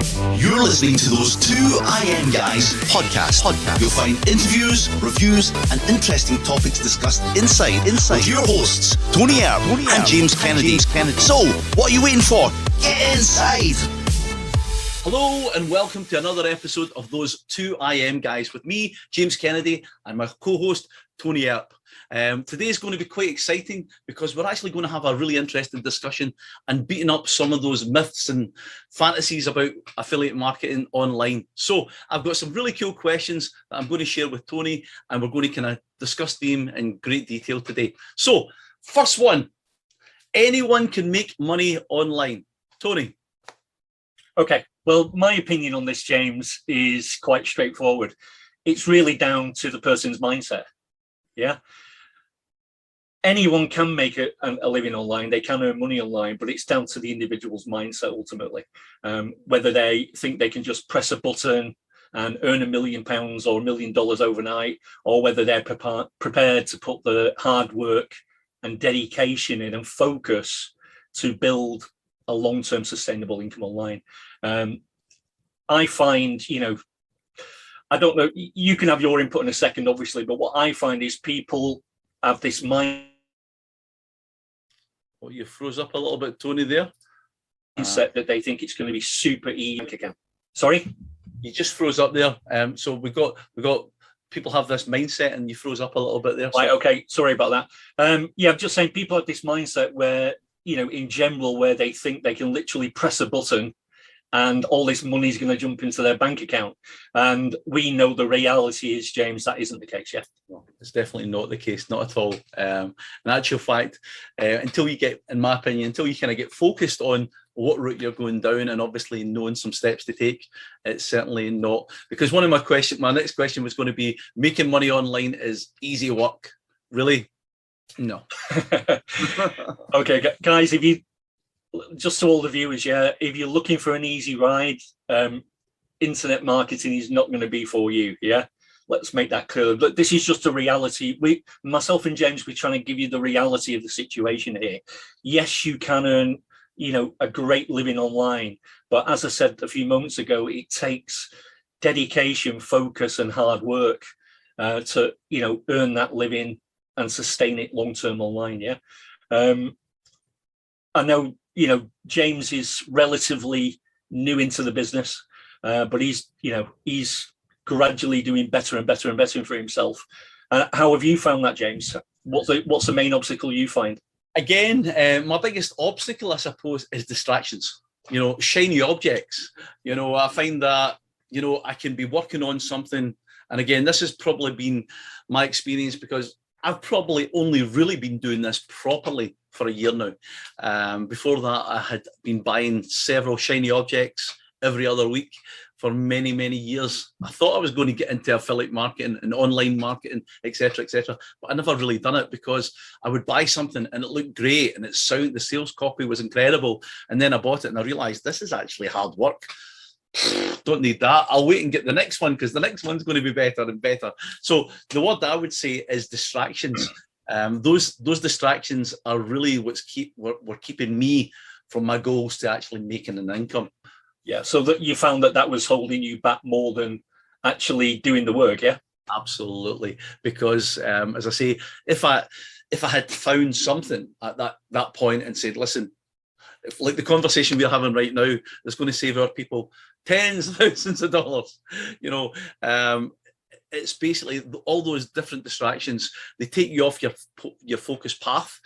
You're listening to those two IM guys podcast. You'll find interviews, reviews, and interesting topics discussed inside with your hosts, Tony Earp and James Kennedy. So, what are you waiting for? Get inside! Hello and welcome to another episode of those two IM guys with me, James Kennedy, and my co-host, Tony Earp. Today is going to be quite exciting because we're actually going to have a really interesting discussion and beating up some of those myths and fantasies about affiliate marketing online. So I've got some really cool questions that I'm going to share with Tony, and we're going to kind of discuss them in great detail today. So first one, anyone can make money online. Tony. Okay, well, my opinion on this, James, is quite straightforward. It's really down to the person's mindset. Yeah. Anyone can make a living online. They can earn money online, but it's down to the individual's mindset ultimately. Whether they think they can just press a button and earn £1 million or $1 million overnight, or whether they're prepared to put the hard work and dedication in and focus to build a long-term sustainable income online. I find, I don't know, you can have your input in a second, obviously, but what I find is people have this mindset you froze up a little bit, Tony, there. That they think it's going to be super easy. Sorry? You just froze up there. So we got people have this mindset and you froze up a little bit there. So. Right, okay, sorry about that. I'm just saying people have this mindset where, in general, where they think they can literally press a button and all this money is going to jump into their bank account. And we know the reality is, James, that isn't the case yet. No, it's definitely not the case, not at all. In actual fact, until you get, in my opinion, until you kind of get focused on what route you're going down and obviously knowing some steps to take, it's certainly not. Because my next question was going to be, making money online is easy work. Really? No. Okay, guys, just to all the viewers, if you're looking for an easy ride, internet marketing is not going to be for you. Let's make that clear. But this is just a reality. Myself and James, we're trying to give you the reality of the situation here. Yes, you can earn, a great living online, but as I said a few moments ago, it takes dedication, focus, and hard work to, earn that living and sustain it long term online. I know. James is relatively new into the business, but he's gradually doing better and better and better for himself. How have you found that, James? What's the main obstacle you find? Again, my biggest obstacle, I suppose, is distractions. Shiny objects. I find that, I can be working on something. And again, this has probably been my experience because I've probably only really been doing this properly for a year now. Before that, I had been buying several shiny objects every other week for many, many years. I thought I was going to get into affiliate marketing and online marketing, etc., but I never really done it because I would buy something and it looked great and the sales copy was incredible. And then I bought it and I realized this is actually hard work. Don't need that. I'll wait and get the next one because the next one's going to be better and better. So the word I would say is distractions. Those distractions are really what's keeping me from my goals to actually making an income. Yeah. So that you found that was holding you back more than actually doing the work. Yeah. Absolutely. Because as I say, if I had found something at that point and said, listen, like the conversation we're having right now is going to save our people tens of thousands of dollars, it's basically all those different distractions. They take you off your focus path,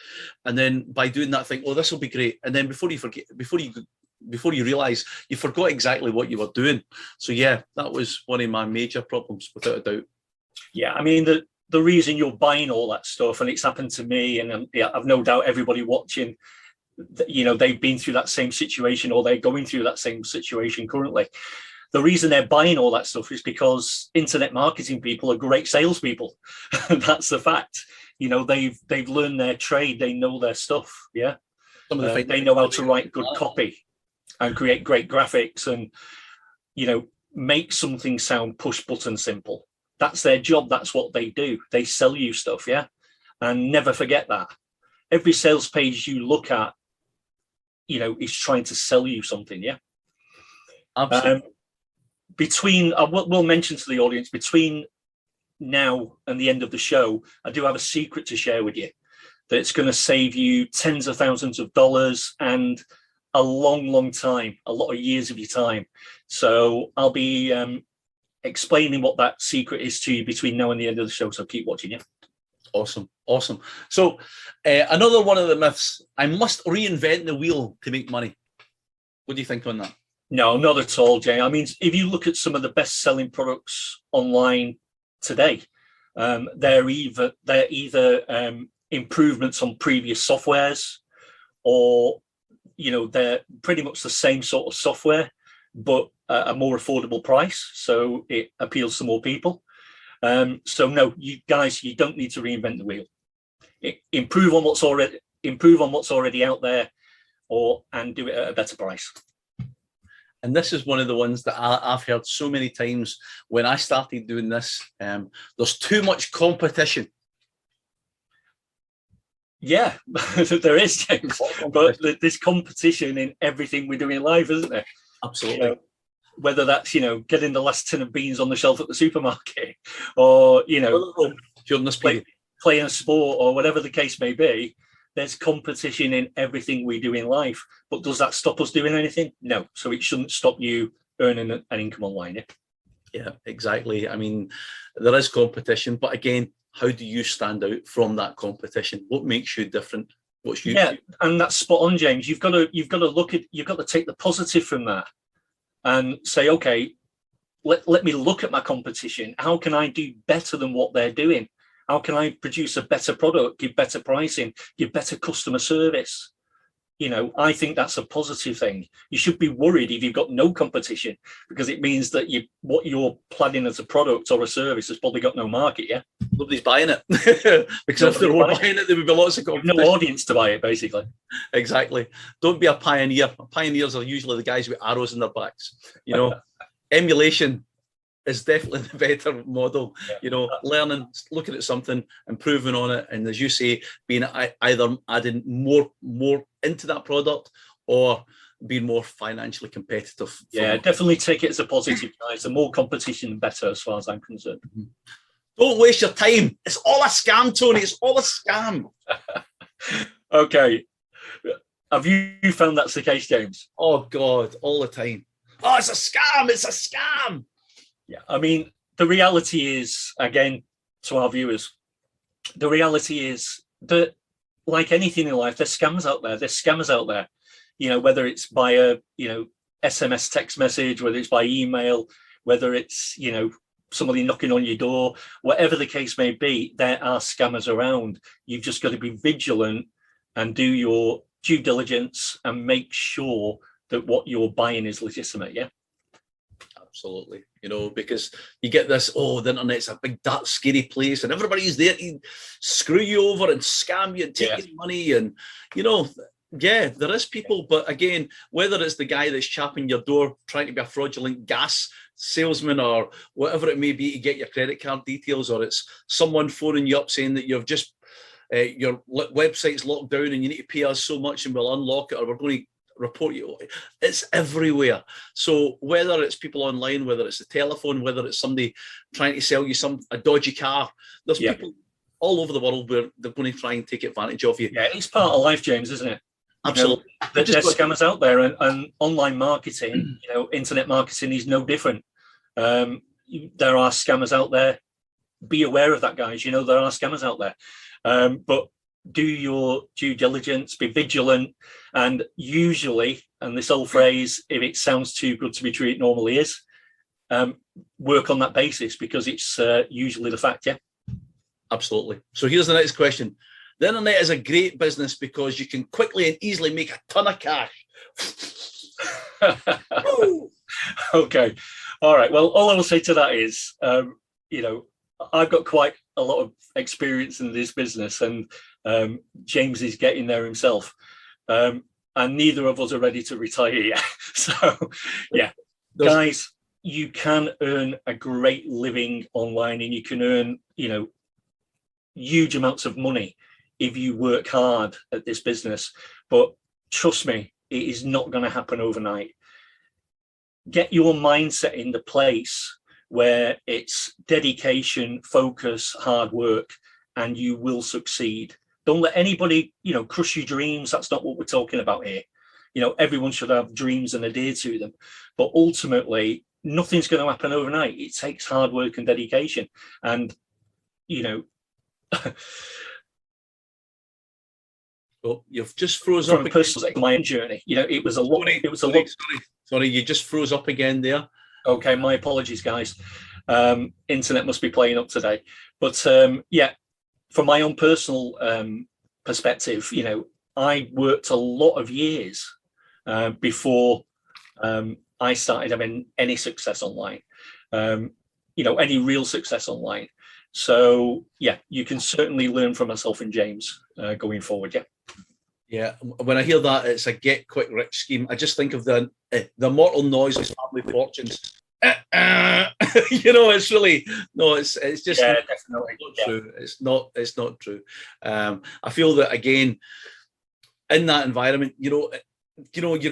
and then by doing that, think, oh, this will be great. And then before you realize, you forgot exactly what you were doing. So yeah, that was one of my major problems, without a doubt. Yeah, I mean the reason you're buying all that stuff, and it's happened to me, and I've no doubt everybody watching, they've been through that same situation or they're going through that same situation currently. The reason they're buying all that stuff is because internet marketing people are great salespeople. That's the fact. They've learned their trade. They know their stuff. Yeah. They know how to write good copy and create great graphics and, make something sound push button simple. That's their job. That's what they do. They sell you stuff. Yeah. And never forget that. Every sales page you look at, is trying to sell you something. Yeah. Absolutely. We'll mention to the audience, between now and the end of the show, I do have a secret to share with you that's going to save you tens of thousands of dollars and a long time, a lot of years of your time. So I'll be explaining what that secret is to you between now and the end of the show. So keep watching. Yeah. Awesome. So another one of the myths: I must reinvent the wheel to make money. What do you think on that? No, not at all, Jay. I mean, if you look at some of the best-selling products online today, they're either improvements on previous softwares, or they're pretty much the same sort of software, but at a more affordable price, so it appeals to more people. So no, you guys, you don't need to reinvent the wheel. Improve on what's already out there, and do it at a better price. And this is one of the ones that I've heard so many times when I started doing this. There's too much competition. Yeah, there is, James. But there's competition in everything we do in life, isn't there? Absolutely. Whether that's, getting the last tin of beans on the shelf at the supermarket, or, playing a sport, or whatever the case may be. There's competition in everything we do in life. But does that stop us doing anything? No. So it shouldn't stop you earning an income online. Yeah, exactly. I mean, there is competition, but again, how do you stand out from that competition? What makes you different? What's you? Yeah, and that's spot on, James. You've got to take the positive from that and say, okay, let me look at my competition. How can I do better than what they're doing? How can I produce a better product, give better pricing, give better customer service? I think that's a positive thing. You should be worried if you've got no competition, because it means that what you're planning as a product or a service has probably got no market. Yeah, nobody's buying it. Because if they were buying it, there would be lots of competition. No audience to buy it, basically. Exactly. Don't be a pioneer. Pioneers are usually the guys with arrows in their backs. Emulation is definitely the better model. Learning, looking at something, improving on it, and as you say, being either adding more into that product or being more financially competitive. Yeah, definitely take it as a positive, guys. The more competition, the better, as far as I'm concerned. Don't waste your time. It's all a scam, Tony. It's all a scam. Okay. Have you found that's the case, James? Oh, God, all the time. Oh, it's a scam. It's a scam. Yeah, I mean, the reality is, again, to our viewers, the reality is that, like anything in life, there's scams out there. There's scammers out there. Whether it's by a SMS text message, whether it's by email, whether it's somebody knocking on your door, whatever the case may be, there are scammers around. You've just got to be vigilant and do your due diligence and make sure that what you're buying is legitimate. Yeah. Absolutely. Because you get this, the internet's a big, dark, scary place, and everybody's there to screw you over and scam you and take your money. And, there is people, but again, whether it's the guy that's chapping your door, trying to be a fraudulent gas salesman or whatever it may be to get your credit card details, or it's someone phoning you up saying that you've just, your website's locked down and you need to pay us so much and we'll unlock it, or we're going to report you. It's everywhere. So whether it's people online, whether it's the telephone, whether it's somebody trying to sell you a dodgy car, there's people all over the world where they're going to try and take advantage of you. Yeah, it's part of life, James, isn't it? Absolutely. There's scammers out there, and online marketing, internet marketing is no different. There are scammers out there. Be aware of that, guys. There are scammers out there. But do your due diligence, be vigilant, and usually, and this old phrase, if it sounds too good to be true, it normally is, work on that basis, because it's usually the fact. Yeah. Absolutely. So here's the next question. The internet is a great business because you can quickly and easily make a ton of cash. Okay. All right. Well, all I will say to that is, I've got quite a lot of experience in this business, and James is getting there himself. And neither of us are ready to retire yet. So, yeah, guys, you can earn a great living online, and you can earn, huge amounts of money if you work hard at this business. But trust me, it is not going to happen overnight. get your mindset in the place where it's dedication, focus, hard work, and you will succeed. Don't let anybody, crush your dreams. That's not what we're talking about here. Everyone should have dreams and adhere to them. But ultimately, nothing's going to happen overnight. It takes hard work and dedication. And, well, you've just froze from up. Personal, my journey, it was a lot. It was a lot. Sorry, you just froze up again there. Okay, my apologies, guys. Internet must be playing up today. But from my own personal perspective, I worked a lot of years before I started having any success online, any real success online. So, you can certainly learn from myself and James going forward. Yeah, when I hear that it's a get quick rich scheme, I just think of the mortal noise of family fortunes. It's really it's just definitely not true. It's not true. I feel that again in that environment, you're going to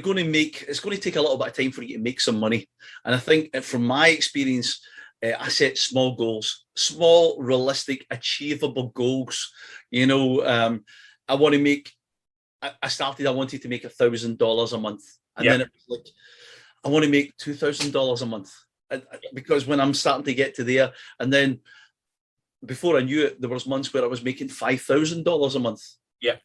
it's going to take a little bit of time for you to make some money. And I think from my experience, I set small goals, small, realistic, achievable goals. I want to make. I wanted to make $1,000 a month, and then it was like, I want to make $2,000 a month, because when I'm starting to get to there, and then before I knew it, there was months where I was making $5,000 a month. Yeah.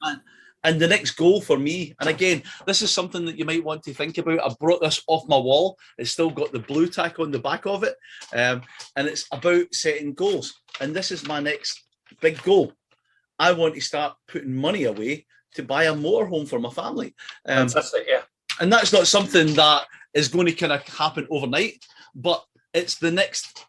And the next goal for me, and again, this is something that you might want to think about. I brought this off my wall. It's still got the blue tack on the back of it, and it's about setting goals. And this is my next big goal. I want to start putting money away to buy a motorhome for my family. Fantastic, yeah. And that's not something that is going to kind of happen overnight, but it's the next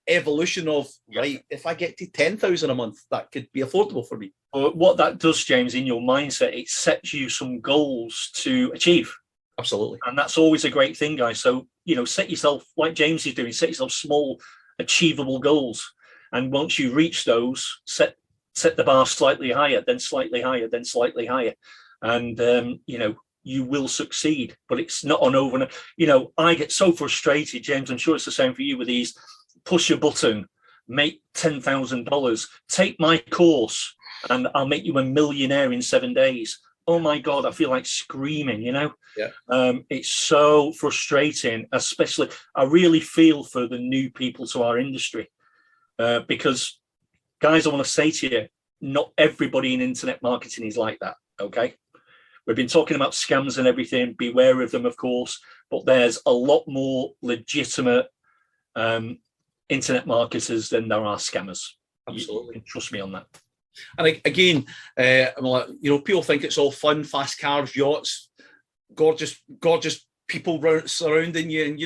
evolution of, right, if I get to 10,000 a month, that could be affordable for me. What that does, James, in your mindset, it sets you some goals to achieve. Absolutely. And that's always a great thing, guys. So, set yourself, like James is doing, set yourself small, achievable goals. And once you reach those, set the bar slightly higher, then slightly higher, then slightly higher. And, you will succeed, but it's not on overnight. I get so frustrated, James, I'm sure it's the same for you with these push a button, make $10,000, take my course and I'll make you a millionaire in 7 days. Oh my God, I feel like screaming, Yeah. It's so frustrating, especially, I really feel for the new people to our industry, because guys, I want to say to you, not everybody in internet marketing is like that, okay? We've been talking about scams and everything, beware of them, of course, but there's a lot more legitimate internet marketers than there are scammers. Absolutely. You can trust me on that. And again, people think it's all fun, fast cars, yachts, gorgeous people surrounding you. And,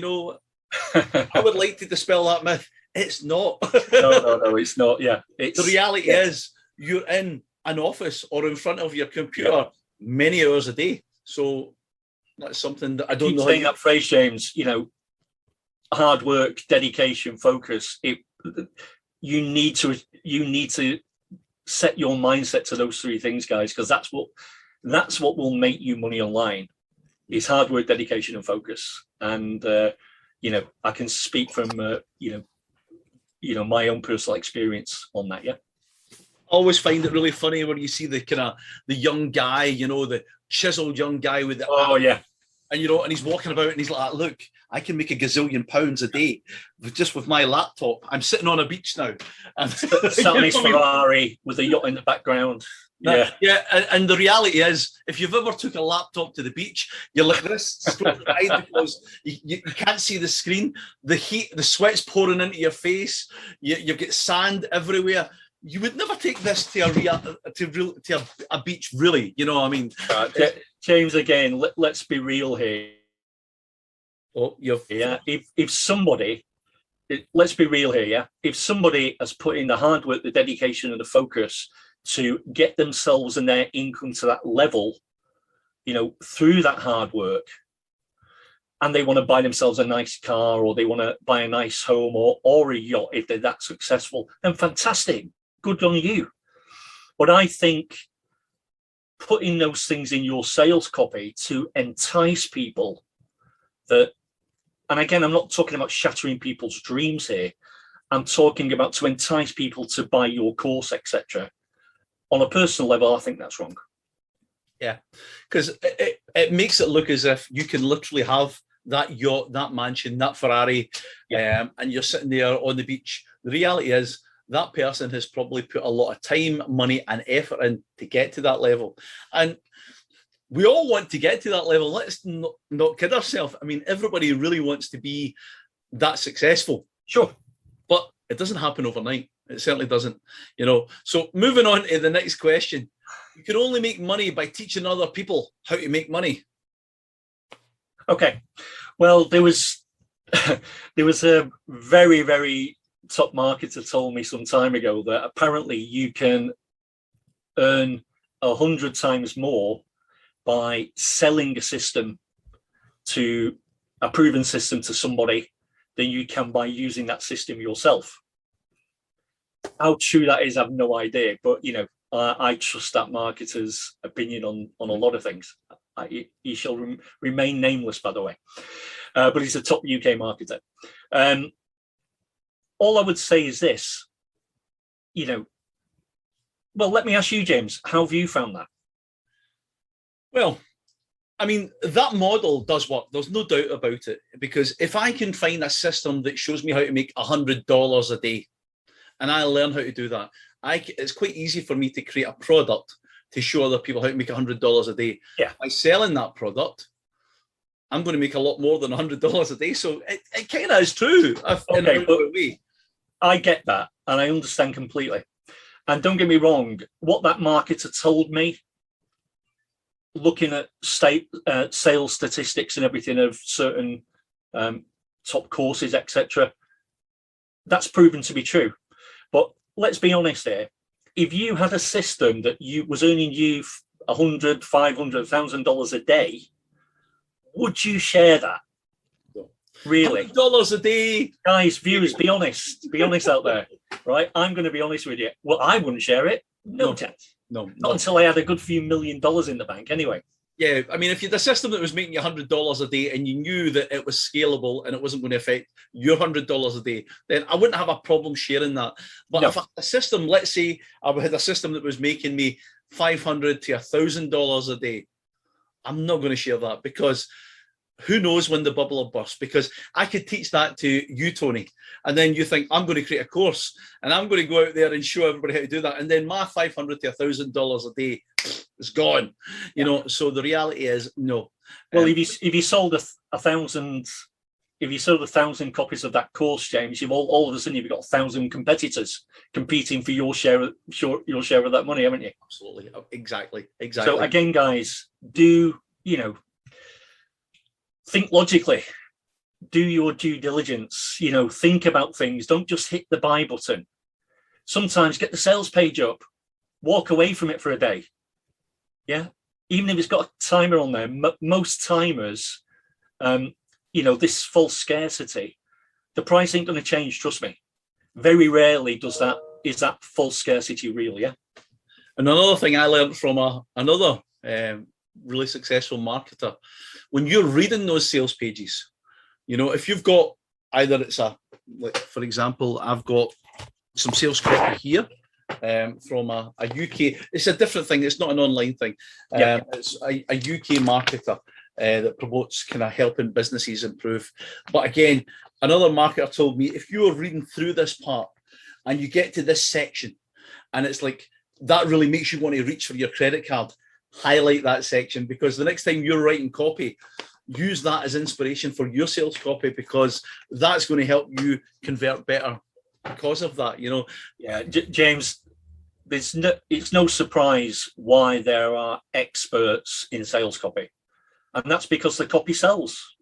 I would like to dispel that myth. It's not. No, it's not. Yeah. The reality is you're in an office or in front of your computer many hours a day. So that's something that I don't know. Saying that phrase, James, hard work, dedication, focus. You need to set your mindset to those three things, guys, because that's what will make you money online. Is hard work, dedication, and focus. And I can speak from my own personal experience on that. Yeah. I always find it really funny when you see the young guy, the chiseled young guy with the and he's walking about and he's like, look, I can make a gazillion pounds a day just with my laptop. I'm sitting on a beach now. And sat on his Ferrari with a yacht in the background. Yeah. And the reality is, if you've ever took a laptop to the beach, you're like this, because you can't see the screen. The heat, the sweat's pouring into your face. You get sand everywhere. You would never take this to a beach, really. You know what I mean? James, again, let's be real here. Oh, if somebody, let's be real here, yeah. If somebody has put in the hard work, the dedication, and the focus to get themselves and their income to that level, through that hard work, and they want to buy themselves a nice car, or they want to buy a nice home, or a yacht, if they're that successful, then fantastic. Good on you. But I think putting those things in your sales copy to entice people that and again, I'm not talking about shattering people's dreams here. I'm talking about to entice people to buy your course, etc. On a personal level, I think that's wrong. Yeah, because it makes it look as if you can literally have that yacht, that mansion, that Ferrari, and you're sitting there on the beach. The reality is that person has probably put a lot of time, money, and effort in to get to that level. And we all want to get to that level. Let's not kid ourselves. I mean, everybody really wants to be that successful. Sure. But it doesn't happen overnight. It certainly doesn't, So moving on to the next question. You can only make money by teaching other people how to make money. Okay. Well, there was a very, very top marketer told me some time ago that apparently you can earn 100 times more by selling a system to a proven system to somebody than you can by using that system yourself. How true that is, I have no idea, but I trust that marketer's opinion on a lot of things. He shall remain nameless, by the way, but he's a top UK marketer. All I would say is this, well, let me ask you, James, how have you found that? Well, I mean, that model does work. There's no doubt about it, because if I can find a system that shows me how to make $100 a day, and I learn how to do that, it's quite easy for me to create a product to show other people how to make $100 a day. Yeah. By selling that product, I'm going to make a lot more than $100 a day. So it kind of is true. Okay, but I get that, and I understand completely. And don't get me wrong, what that marketer told me, looking at sales statistics and everything of certain top courses, etc., that's proven to be true. But let's be honest here. If you had a system that was earning you $100, $500, $1,000 a day, would you share that? No. Really? $100 a day. Guys, viewers, be honest. Be honest out there, right? I'm going to be honest with you. Well, I wouldn't share it. No chance. No. Not until I had a good few $1 million in the bank anyway. Yeah, I mean, if you had a system that was making you $100 a day and you knew that it was scalable and it wasn't going to affect your $100 a day, then I wouldn't have a problem sharing that. But if a system, let's say I had a system that was making me $500 to $1,000 a day, I'm not going to share that, because who knows when the bubble will burst? Because I could teach that to you, Tony, and then you think I'm going to create a course and I'm going to go out there and show everybody how to do that, and then my $500 to $1,000 a day is gone. So the reality is no. Well, if you sold a thousand, if you sold 1,000 copies of that course, James, you've all of a sudden you've got 1,000 competitors competing for your share of that money, haven't you? Absolutely, exactly. So again, guys, do think logically, do your due diligence, think about things. Don't just hit the buy button. Sometimes get the sales page up, walk away from it for a day. Yeah. Even if it's got a timer on there, most timers, this false scarcity, the price ain't going to change. Trust me. Very rarely is that false scarcity real. Yeah. And another thing I learned from another really successful marketer, when you're reading those sales pages, if you've got either it's for example, I've got some sales copy here from a UK, it's a different thing, it's not an online thing. It's a UK marketer that promotes kind of helping businesses improve. But again, another marketer told me, if you're reading through this part and you get to this section and it's like that really makes you want to reach for your credit card, highlight that section, because the next time you're writing copy, use that as inspiration for your sales copy, because that's going to help you convert better because of that. Yeah, James, it's no surprise why there are experts in sales copy, and that's because the copy sells.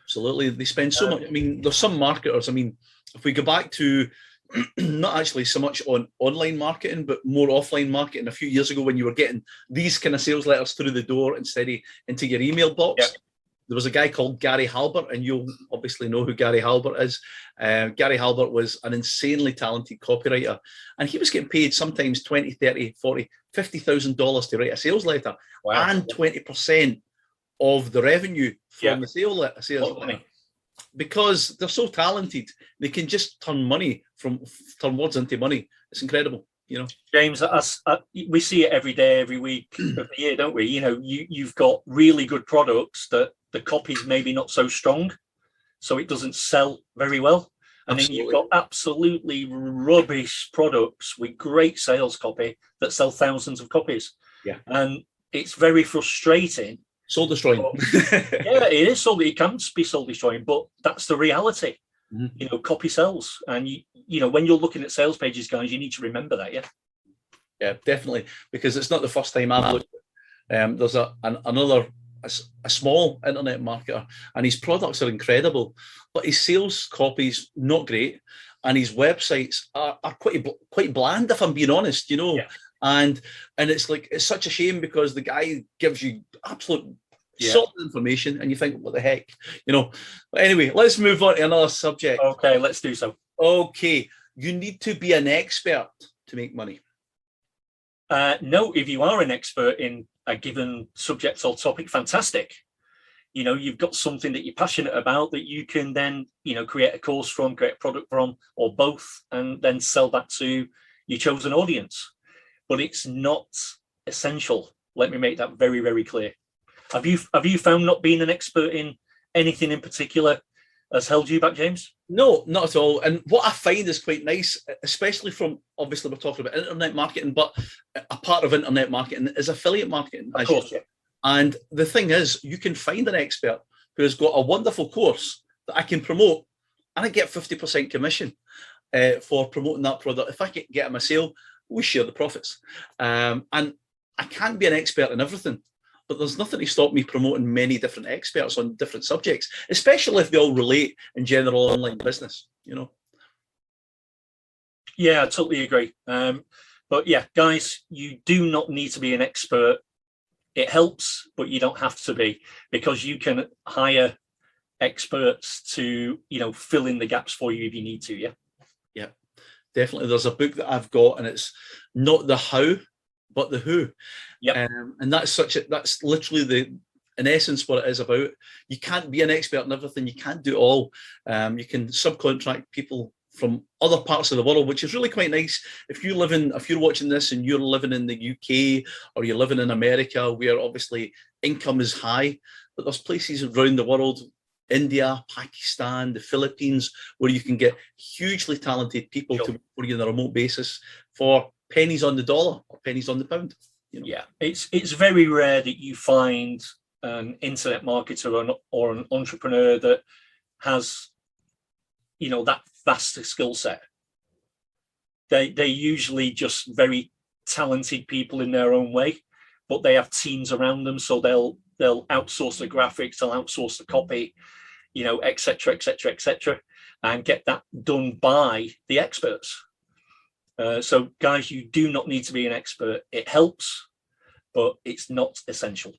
Absolutely, they spend so much. I mean, there's some marketers. I mean, if we go back to not actually so much on online marketing, but more offline marketing a few years ago, when you were getting these kind of sales letters through the door instead of into your email box. There was a guy called Gary Halbert, and you'll obviously know who Gary Halbert is. Gary Halbert was an insanely talented copywriter, and he was getting paid sometimes $20, $30, $40, $50,000 to write a sales letter. Wow. And 20% of the revenue from the sales letter. because they're so talented, they can just turn words into money. It's incredible, you know. James, we see it every day, every week of the year, don't we? You know, you've got really good products that the copy's maybe not so strong, so it doesn't sell very well. And then you've got absolutely rubbish products with great sales copy that sell thousands of copies. Yeah. And it's very frustrating. Soul destroying. Yeah, it is soul. It can be soul destroying, but that's the reality. Mm-hmm. You know, copy sells. And, you know, when you're looking at sales pages, guys, you need to remember that, yeah? Yeah, definitely. Because it's not the first time I've looked. There's a small internet marketer, and his products are incredible, but his sales copy's not great, and his websites are quite bland, if I'm being honest, you know. Yeah. And it's like, it's such a shame, because the guy gives you absolute solid information, and you think, what the heck, you know. But anyway, let's move on to another subject. Okay, let's do so. Okay, you need to be an expert to make money. No, if you are an expert in a given subject or topic, fantastic. You know, you've got something that you're passionate about that you can then, you know, create a course from, create a product from, or both, and then sell that to your chosen audience. But it's not essential. Let me make that very, very clear. Have you found not being an expert in anything in particular has held you back, James? No, not at all. And what I find is quite nice, especially from, obviously we're talking about internet marketing, but a part of internet marketing is affiliate marketing. Of course, yeah. And the thing is, you can find an expert who has got a wonderful course that I can promote, and I get 50% commission for promoting that product. If I can get him a sale, we share the profits. And I can't be an expert in everything, but there's nothing to stop me promoting many different experts on different subjects, especially if they all relate in general online business, you know. Yeah, I totally agree. But yeah, guys, you do not need to be an expert. It helps, but you don't have to be, because you can hire experts to, you know, fill in the gaps for you if you need to. Yeah. Yeah, definitely. There's a book that I've got, and it's not the how, but the who. Yeah. And that's literally in essence what it is about. You can't be an expert in everything. You can't do it all. You can subcontract people from other parts of the world, which is really quite nice. If you're watching this and you're living in the UK, or you're living in America, where obviously income is high, but there's places around the world, India, Pakistan, the Philippines, where you can get hugely talented people to work for you on a remote basis for pennies on the dollar or pennies on the pound. You know? Yeah, it's very rare that you find an internet marketer or an entrepreneur that has, you know, that vast skill set. They're usually just very talented people in their own way, but they have teams around them, so they'll outsource the graphics, they'll outsource the copy, you know, etc., and get that done by the experts. So guys, you do not need to be an expert. It helps, but it's not essential.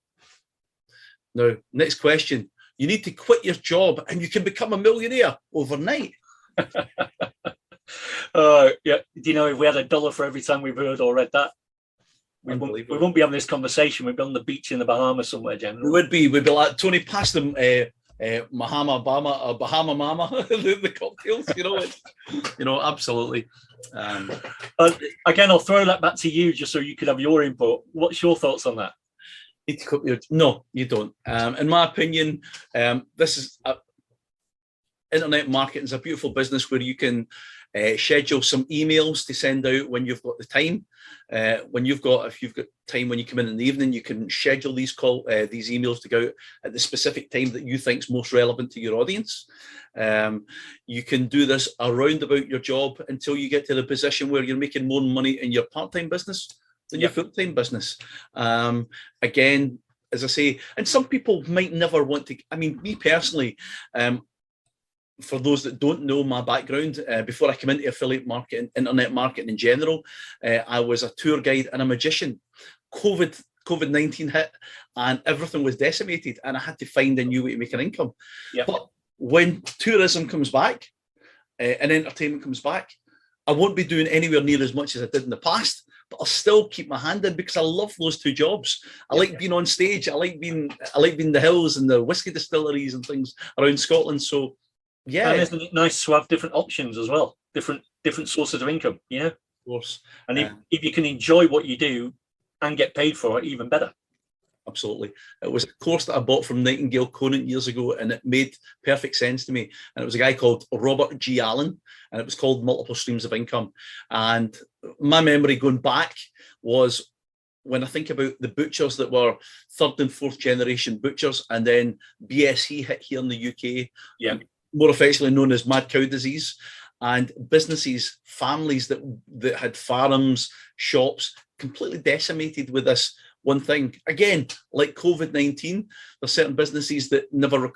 Now, next question. You need to quit your job and you can become a millionaire overnight. Yeah. Do you know, if we had $1 for every time we've heard or read that, we won't be having this conversation. We'd be on the beach in the Bahamas somewhere, Jen. We'd be like Tony passed them Bahama Mama, the cocktails, you know, absolutely. Again, I'll throw that back to you just so you could have your input. What's your thoughts on that? No, you don't. In my opinion, this is internet marketing is a beautiful business where you can schedule some emails to send out when you've got the time. If you've got time when you come in the evening, you can schedule these emails to go out at the specific time that you think is most relevant to your audience. You can do this around about your job until you get to the position where you're making more money in your part-time business than your full-time business. Again, as I say, and some people might never want to. I mean, me personally, for those that don't know my background, before I came into affiliate marketing, internet marketing in general, I was a tour guide and a magician. COVID-19 hit and everything was decimated, and I had to find a new way to make an income. Yep. But when tourism comes back and entertainment comes back, I won't be doing anywhere near as much as I did in the past, but I'll still keep my hand in because I love those two jobs. I like being on stage. I like being in the hills and the whiskey distilleries and things around Scotland. So Yeah, And of isn't it nice to have different options as well, different sources of income, course. And if you can enjoy what you do and get paid for it, even better. Absolutely. It was a course that I bought from Nightingale Conant years ago, and it made perfect sense to me. And it was a guy called Robert G. Allen, and it was called Multiple Streams of Income. And my memory going back was when I think about the butchers that were third and fourth generation butchers, and then BSE hit here in the UK, more affectionately known as mad cow disease, and businesses, families that had farms, shops, completely decimated with this one thing. Again, like COVID-19, there's certain businesses that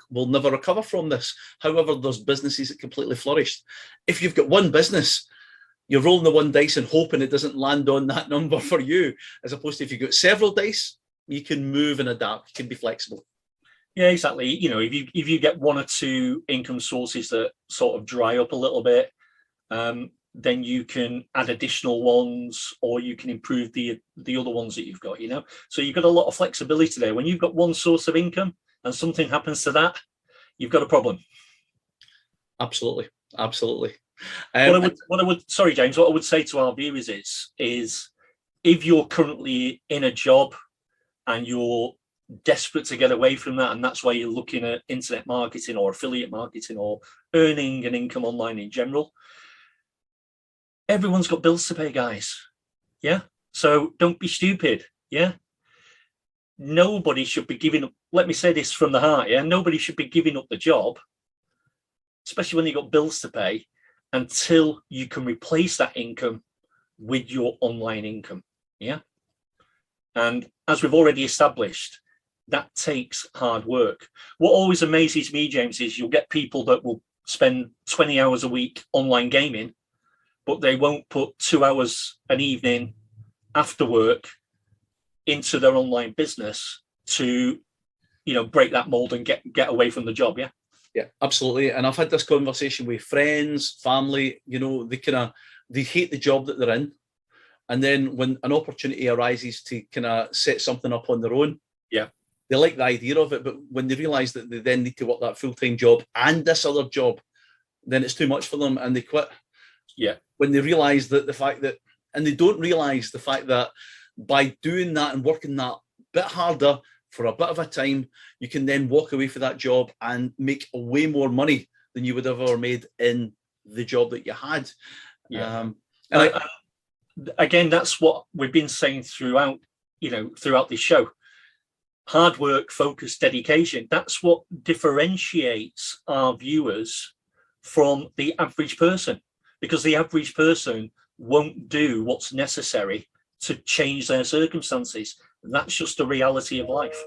will never recover from this. However, there's businesses that completely flourished. If you've got one business, you're rolling the one dice and hoping it doesn't land on that number for you, as opposed to if you've got several dice, you can move and adapt, you can be flexible. Yeah, exactly. If you get one or two income sources that sort of dry up a little bit, then you can add additional ones, or you can improve the other ones that you've got, So you've got a lot of flexibility there. When you've got one source of income and something happens to that, you've got a problem. Absolutely. Sorry, James, what I would say to our viewers is if you're currently in a job and you're desperate to get away from that, and that's why you're looking at internet marketing or affiliate marketing or earning an income online in general, everyone's got bills to pay, guys. Yeah. So don't be stupid. Yeah. Nobody should be giving up. Let me say this from the heart. Yeah. Nobody should be giving up the job, especially when you've got bills to pay, until you can replace that income with your online income. Yeah. And as we've already established, that takes hard work. What always amazes me, James, is you'll get people that will spend 20 hours a week online gaming, but they won't put 2 hours an evening after work into their online business to, break that mold and get away from the job. Yeah, absolutely. And I've had this conversation with friends, family, they hate the job that they're in. And then when an opportunity arises to kind of set something up on their own, they like the idea of it. But when they realize that they then need to work that full-time job and this other job, then it's too much for them and they quit. Yeah. When they realize that they don't realize the fact that by doing that and working that bit harder for a bit of a time, you can then walk away from that job and make way more money than you would have ever made in the job that you had. Yeah. Again, that's what we've been saying throughout this show. Hard work, focus, dedication. That's what differentiates our viewers from the average person, because the average person won't do what's necessary to change their circumstances. That's just the reality of life.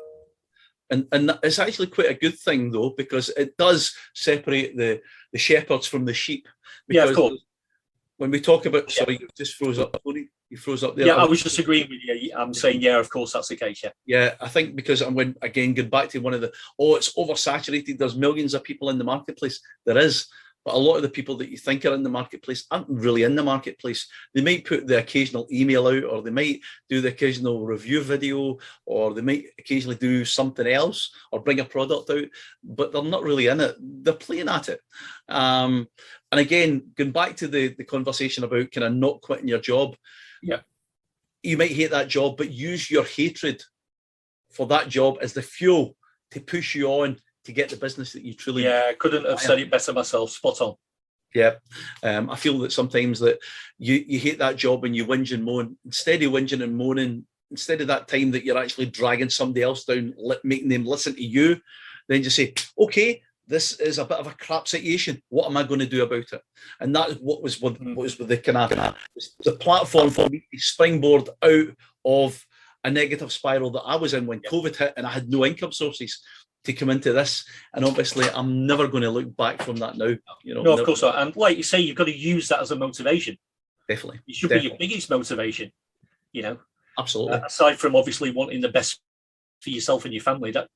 And it's actually quite a good thing, though, because it does separate the shepherds from the sheep. Because of course. When we talk about, sorry, you just froze up, Tony. You froze up there. Yeah, I was just agreeing with you. I'm saying, of course, that's the case. Yeah, I think because going back to one of it's oversaturated. There's millions of people in the marketplace. There is. But a lot of the people that you think are in the marketplace aren't really in the marketplace. They might put the occasional email out, or they might do the occasional review video, or they might occasionally do something else or bring a product out, but they're not really in it. They're playing at it. And again, going back to the conversation about kind of not quitting your job. Yeah. You might hate that job, but use your hatred for that job as the fuel to push you on to get the business that you truly. Yeah, I couldn't have said it better myself. Spot on. Yeah. I feel that sometimes that you hate that job and you whinge and moan. Instead of whinging and moaning, instead of that time that you're actually dragging somebody else down, making them listen to you, then just say, okay, this is a bit of a crap situation. What am I going to do about it? And that is what was with the kind of the platform for me to springboard out of a negative spiral that I was in when COVID hit and I had no income sources, to come into this. And obviously I'm never going to look back from that now. No, of course not. And like you say, you've got to use that as a motivation. Definitely. It should be your biggest motivation, Absolutely. Aside from obviously wanting the best for yourself and your family, that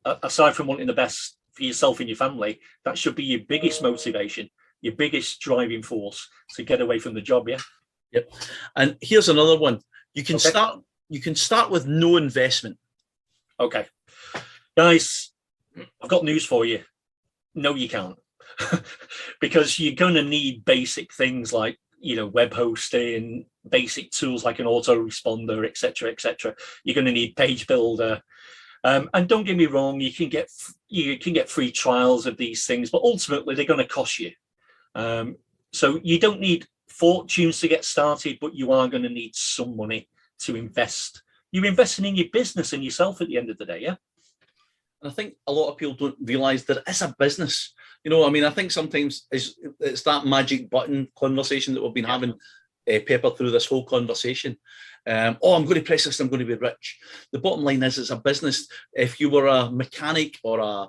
aside from wanting the best for yourself and your family, that should be your biggest motivation, your biggest driving force to get away from the job. Yeah. Yep. And here's another one. You can start with no investment. Okay. Guys, I've got news for you. No, you can't. because you're going to need basic things like, web hosting, basic tools like an autoresponder, etc., etc. You're going to need page builder. And don't get me wrong, you can get free trials of these things, but ultimately they're going to cost you. So you don't need fortunes to get started, but you are going to need some money to invest. You're investing in your business and yourself at the end of the day, yeah? And I think a lot of people don't realise that it's a business. I think sometimes it's that magic button conversation that we've been having peppered through this whole conversation. I'm going to press this, I'm going to be rich. The bottom line is it's a business. If you were a mechanic or a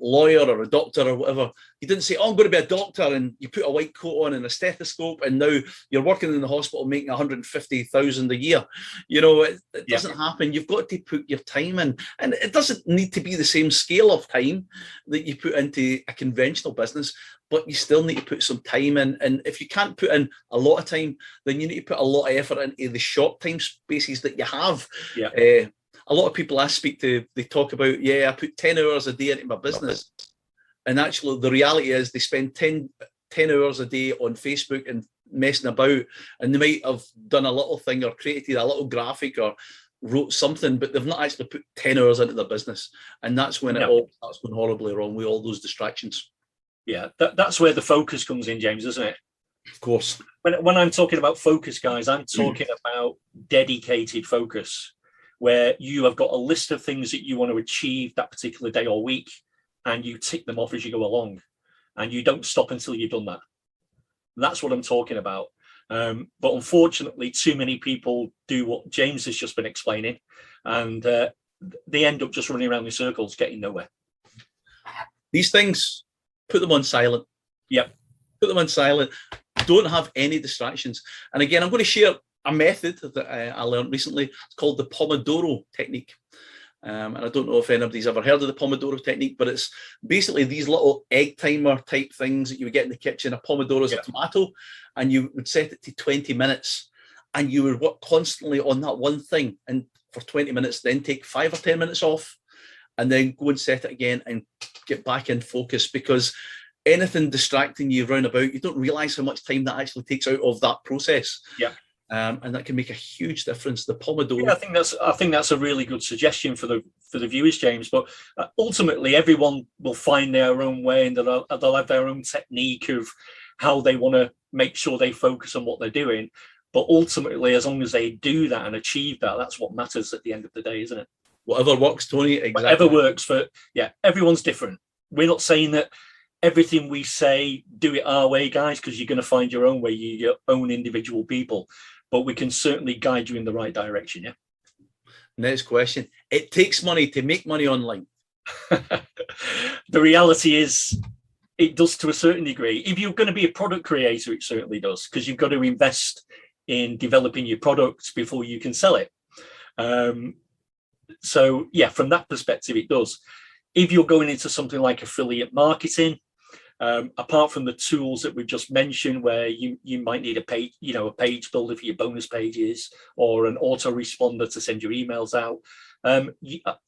lawyer or a doctor or whatever, you didn't say, I'm going to be a doctor, and you put a white coat on and a stethoscope, and now you're working in the hospital making 150,000 a year. It doesn't happen. You've got to put your time in, and it doesn't need to be the same scale of time that you put into a conventional business, but you still need to put some time in. And if you can't put in a lot of time, then you need to put a lot of effort into the short time spaces that you have. A lot of people I speak to, they talk about, I put 10 hours a day into my business. And actually, the reality is they spend 10 hours a day on Facebook and messing about. And they might have done a little thing or created a little graphic or wrote something, but they've not actually put 10 hours into their business. And that's when it all starts going horribly wrong with all those distractions. Yeah, that's where the focus comes in, James, isn't it? Of course. When I'm talking about focus, guys, I'm talking about dedicated focus, where you have got a list of things that you want to achieve that particular day or week, and you tick them off as you go along, and you don't stop until you've done that. That's what I'm talking about. But unfortunately, too many people do what James has just been explaining, and they end up just running around in circles, getting nowhere. These things, put them on silent. Yep. Put them on silent. Don't have any distractions. And again, I'm going to share a method that I learned recently. It's called the Pomodoro Technique. And I don't know if anybody's ever heard of the Pomodoro Technique, but it's basically these little egg timer type things that you would get in the kitchen. A Pomodoro is a tomato, and you would set it to 20 minutes, and you would work constantly on that one thing, and for 20 minutes, then take 5 or 10 minutes off, and then go and set it again and get back in focus, because anything distracting you round about, you don't realize how much time that actually takes out of that process. Yeah. And that can make a huge difference. The Pomodoro. Yeah, I think that's a really good suggestion for the viewers, James. But ultimately, everyone will find their own way, and they'll have their own technique of how they want to make sure they focus on what they're doing. But ultimately, as long as they do that and achieve that, that's what matters at the end of the day, isn't it? Whatever works, Tony. Exactly. Whatever works for everyone's different. We're not saying that everything we say, do it our way, guys, because you're going to find your own way, your own individual people. But we can certainly guide you in the right direction, yeah? Next question. It takes money to make money online. The reality is, it does to a certain degree. If you're going to be a product creator, it certainly does, because you've got to invest in developing your product before you can sell it. So, from that perspective, it does. If you're going into something like affiliate marketing, apart from the tools that we've just mentioned, where you might need a page builder for your bonus pages, or an autoresponder to send your emails out.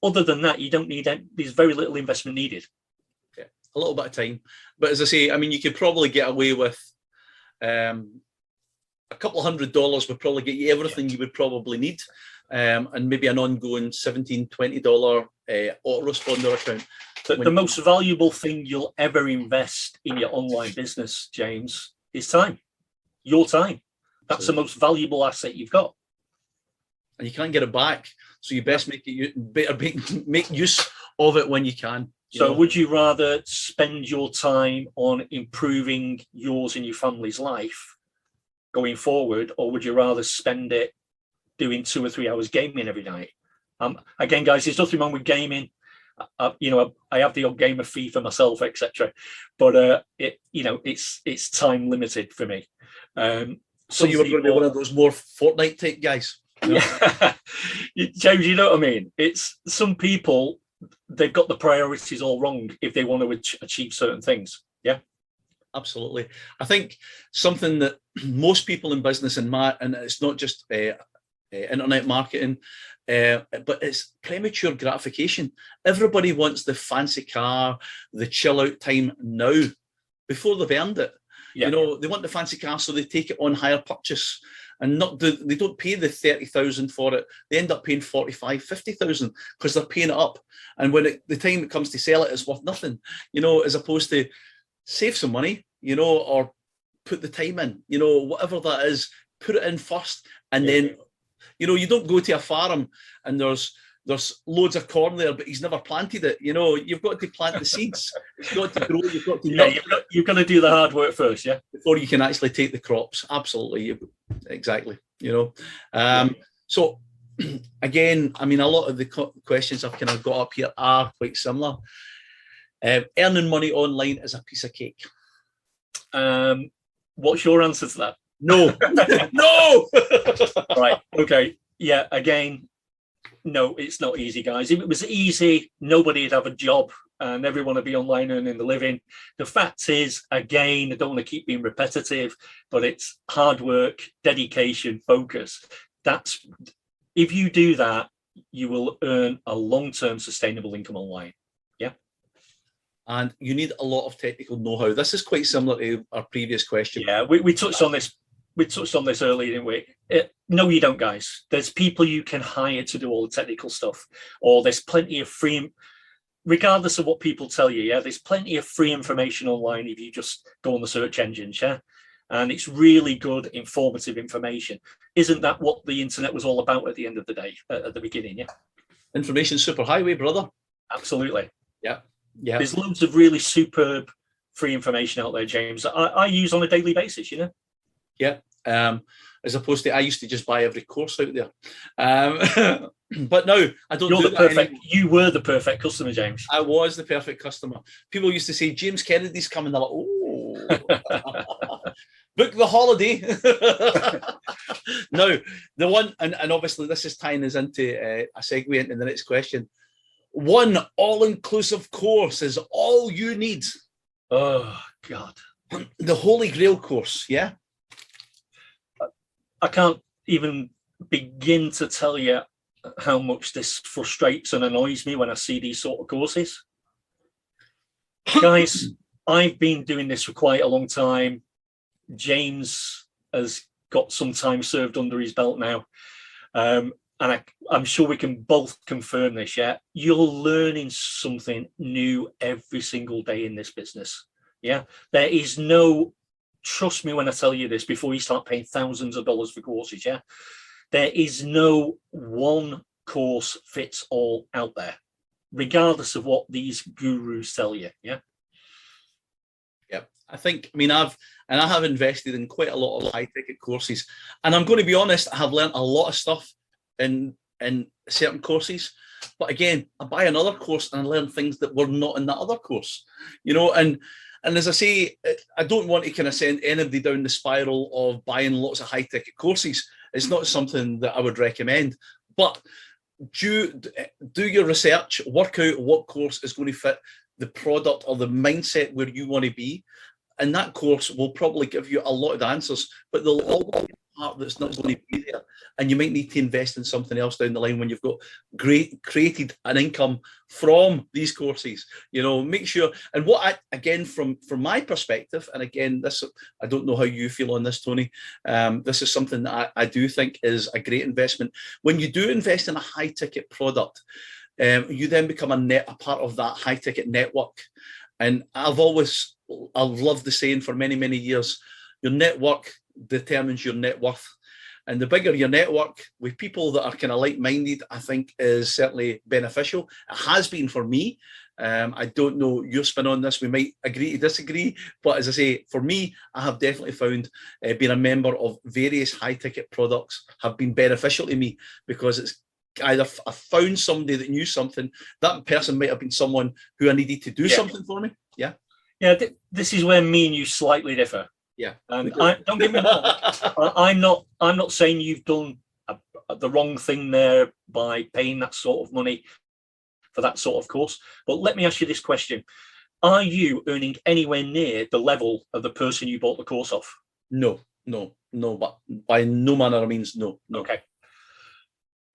Other than that, you don't need there's very little investment needed. Yeah, a little bit of time, but as I say, I mean, you could probably get away with a couple $100 would probably get you everything you would probably need, and maybe an ongoing $17, $20 autoresponder account. The most valuable thing you'll ever invest in your online business, James, is time. Your time. That's the most valuable asset you've got. And you can't get it back. So you best make use of it when you can. So would you rather spend your time on improving yours and your family's life going forward, or would you rather spend it doing 2 or 3 hours gaming every night? Again, guys, there's nothing wrong with gaming. I have the odd game of FIFA myself, etc. But it's time limited for me. So you were going to be one of those more Fortnite type guys. Yeah. James, you know what I mean? It's some people, they've got the priorities all wrong if they want to achieve certain things. Yeah, absolutely. I think something that most people in business and it's not just internet marketing, but it's premature gratification. Everybody wants the fancy car, the chill out time now. before they've earned it. Yeah. You know, they want the fancy car, so they take it on hire purchase, and they don't pay the 30,000 for it. They end up paying 45, 50,000 because they're paying it up. And when the time it comes to sell it, it's worth nothing. You know, as opposed to save some money, you know, or put the time in. You know, whatever that is, put it in first, and then, you know, you don't go to a farm and there's loads of corn there, but he's never planted it. You know, you've got to plant the seeds. It's got to grow. You've got to you've got to do the hard work first, before you can actually take the crops. Absolutely, exactly. You know, so again, I mean, a lot of the questions I've kind of got up here are quite similar. Earning money online is a piece of cake. What's your answer to that? No, no. Right. Okay. Yeah. Again. No, it's not easy, guys. If it was easy, nobody'd have a job and everyone would be online earning the living. The fact is, again, I don't want to keep being repetitive, but it's hard work, dedication, focus. That's, if you do that, you will earn a long-term sustainable income online. Yeah. And you need a lot of technical know-how. This is quite similar to our previous question. Yeah, we touched on this. We touched on this earlier, didn't we? No, you don't, guys. There's people you can hire to do all the technical stuff, or there's plenty of free, regardless of what people tell you. Yeah, there's plenty of free information online if you just go on the search engines. Yeah, and it's really good, informative information. Isn't that what the internet was all about at the end of the day, at the beginning? Yeah, information superhighway, brother. Absolutely. Yeah, yeah. There's loads of really superb free information out there, James. I use on a daily basis. You know. Yeah, as opposed to I used to just buy every course out there, but now I don't. You're the perfect. You were the perfect customer, James. I was the perfect customer. People used to say James Kennedy's coming. They're like, oh, book the holiday. No, the one, and obviously this is tying us into a segue into the next question. One all-inclusive course is all you need. Oh God, the Holy Grail course. Yeah. I can't even begin to tell you how much this frustrates and annoys me when I see these sort of courses. Guys, I've been doing this for quite a long time. James has got some time served under his belt now. And I'm sure we can both confirm this, yeah? You're learning something new every single day in this business, yeah? There is no... Trust me when I tell you this, before you start paying thousands of dollars for courses, yeah? There is no one course fits all out there, regardless of what these gurus tell you, yeah? Yeah, I mean, I have invested in quite a lot of high-ticket courses, and I'm going to be honest, I have learned a lot of stuff in certain courses, but again, I buy another course and I learn things that were not in that other course, you know, and as I say, I don't want to kind of send anybody down the spiral of buying lots of high-ticket courses. It's not something that I would recommend. But do your research, work out what course is going to fit the product or the mindset where you want to be. And that course will probably give you a lot of the answers, but there'll always be a part that's not going to be there. And you might need to invest in something else down the line when you've got created an income from these courses. You know, make sure. And again, from my perspective, and again, I don't know how you feel on this, Tony. This is something that I do think is a great investment. When you do invest in a high-ticket product, you then become a part of that high-ticket network. And I've loved the saying for many, many years, your network determines your net worth. And the bigger your network with people that are kind of like-minded, I think is certainly beneficial. It has been for me. I don't know your spin on this. We might agree to disagree. But as I say, for me, I have definitely found being a member of various high-ticket products have been beneficial to me, because it's either I found somebody that knew something. That person might have been someone who I needed to do something for me. Yeah. Yeah, this is where me and you slightly differ. Yeah. And don't get me wrong. I'm not saying you've done the wrong thing there by paying that sort of money for that sort of course. But let me ask you this question. Are you earning anywhere near the level of the person you bought the course off? No, but by no manner of means, no. Okay.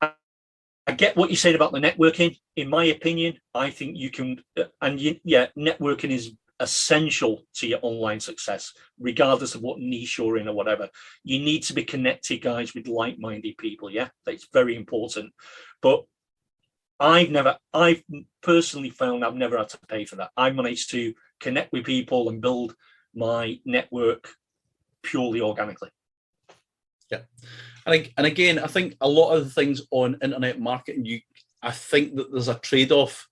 I get what you said about the networking. In my opinion, I think you can, networking essential to your online success, regardless of what niche you're in or whatever. You need to be connected, guys, with like-minded people. Yeah, that's very important. But I've personally found I've never had to pay for that. I managed to connect with people and build my network purely organically. Yeah. And again, I think a lot of the things on internet marketing, I think that there's a trade-off.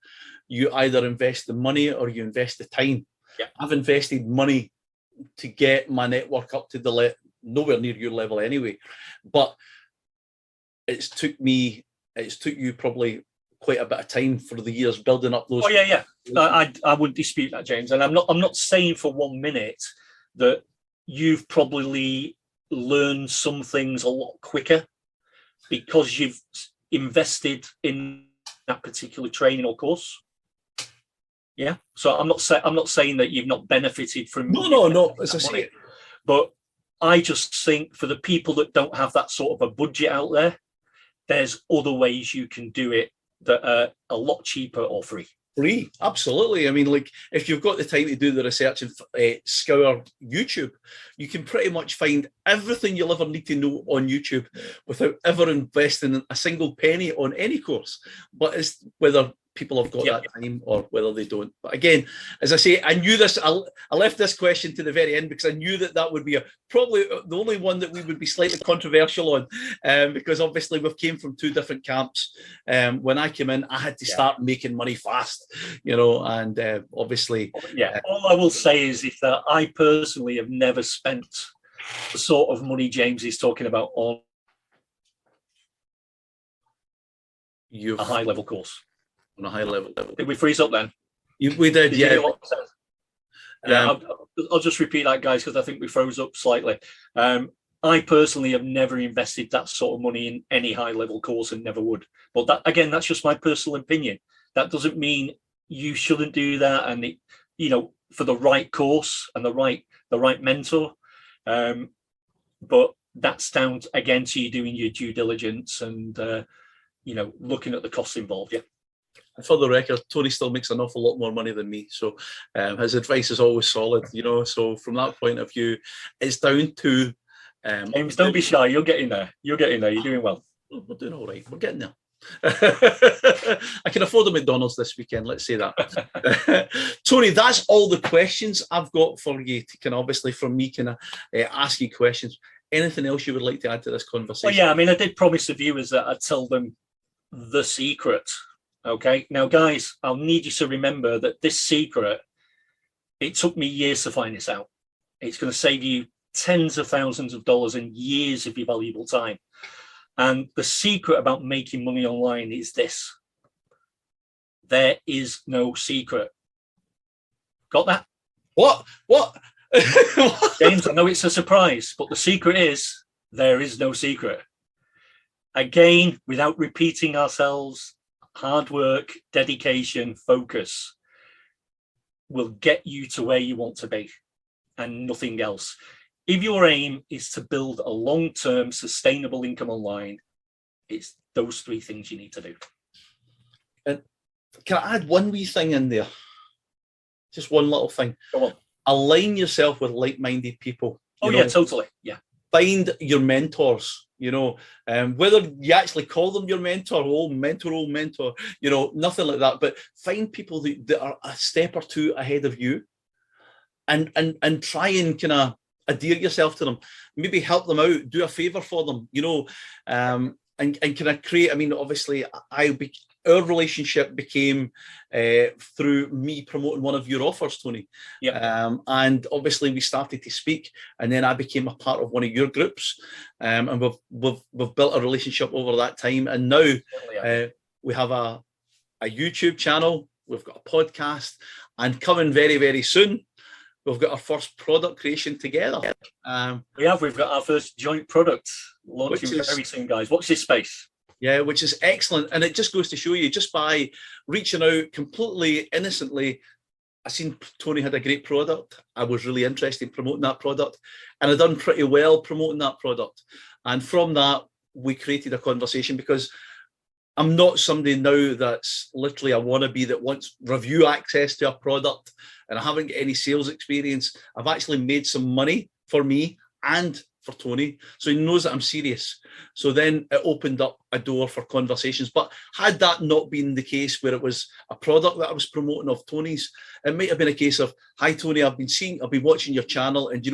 You either invest the money or you invest the time. Yeah. I've invested money to get my network up to the nowhere near your level anyway. But it's took you probably quite a bit of time for the years building up those. Oh yeah. I wouldn't dispute that, James. And I'm not saying for 1 minute that you've probably learned some things a lot quicker because you've invested in that particular training or course. Yeah. So I'm not saying that you've not benefited from. No. As I say, but I just think for the people that don't have that sort of a budget out there, there's other ways you can do it that are a lot cheaper or free. Free, absolutely. I mean, like if you've got the time to do the research and scour YouTube, you can pretty much find everything you'll ever need to know on YouTube without ever investing a single penny on any course. But it's whether people have got that time or whether they don't. But again, as I say, I knew this. I left this question to the very end because I knew that would be probably the only one that we would be slightly controversial on, because obviously we've came from two different camps. When I came in, I had to start making money fast, and obviously. Yeah. All I will say is that I personally have never spent the sort of money James is talking about on a high level course. On a high level. Did we freeze up then? We did, yeah. I'll just repeat that, guys, because I think we froze up slightly. I personally have never invested that sort of money in any high level course and never would. But that, again, that's just my personal opinion. That doesn't mean you shouldn't do that, and for the right course and the right mentor. But that's down again to you doing your due diligence and looking at the costs involved. Yeah. And for the record, Tony still makes an awful lot more money than me, so his advice is always solid. So from that point of view, it's down to. James, don't be shy. You're getting there. You're doing well. We're doing all right. We're getting there. I can afford a McDonald's this weekend. Let's say that. Tony, that's all the questions I've got for you. Obviously from me, ask you questions. Anything else you would like to add to this conversation? Well, yeah. I mean, I did promise the viewers that I'd tell them the secret. Okay. Now, guys, I'll need you to remember that this secret, it took me years to find this out. It's going to save you tens of thousands of dollars and years of your valuable time. And the secret about making money online is this. There is no secret. Got that? What? James, I know it's a surprise, but the secret is there is no secret. Again, without repeating ourselves, hard work, dedication, focus will get you to where you want to be and nothing else. If your aim is to build a long-term sustainable income online, it's those three things you need to do. And can I add one wee thing in there? Just one little thing. Come on. Align yourself with like-minded people. Yeah, totally. Yeah. Find your mentors. Whether you actually call them your mentor, old mentor, nothing like that. But find people that are a step or two ahead of you, and try and kind of adhere yourself to them. Maybe help them out, do a favor for them, and can I create? I mean, obviously, our relationship became through me promoting one of your offers, Tony. Yeah. And obviously, we started to speak, and then I became a part of one of your groups, and we've built a relationship over that time. And now we have a YouTube channel, we've got a podcast, and coming very, very soon, we've got our first product creation together. We've got our first joint product launching very soon, guys. Watch this space. Yeah, which is excellent. And it just goes to show you, just by reaching out completely innocently, I seen Tony had a great product. I was really interested in promoting that product, and I've done pretty well promoting that product. And from that, we created a conversation, because I'm not somebody now that's literally a wannabe that wants review access to a product. and I haven't got any sales experience, I've actually made some money for me and for Tony. So he knows that I'm serious. So then it opened up a door for conversations. But had that not been the case, where it was a product that I was promoting of Tony's, it might have been a case of, hi Tony, I've been watching your channel, and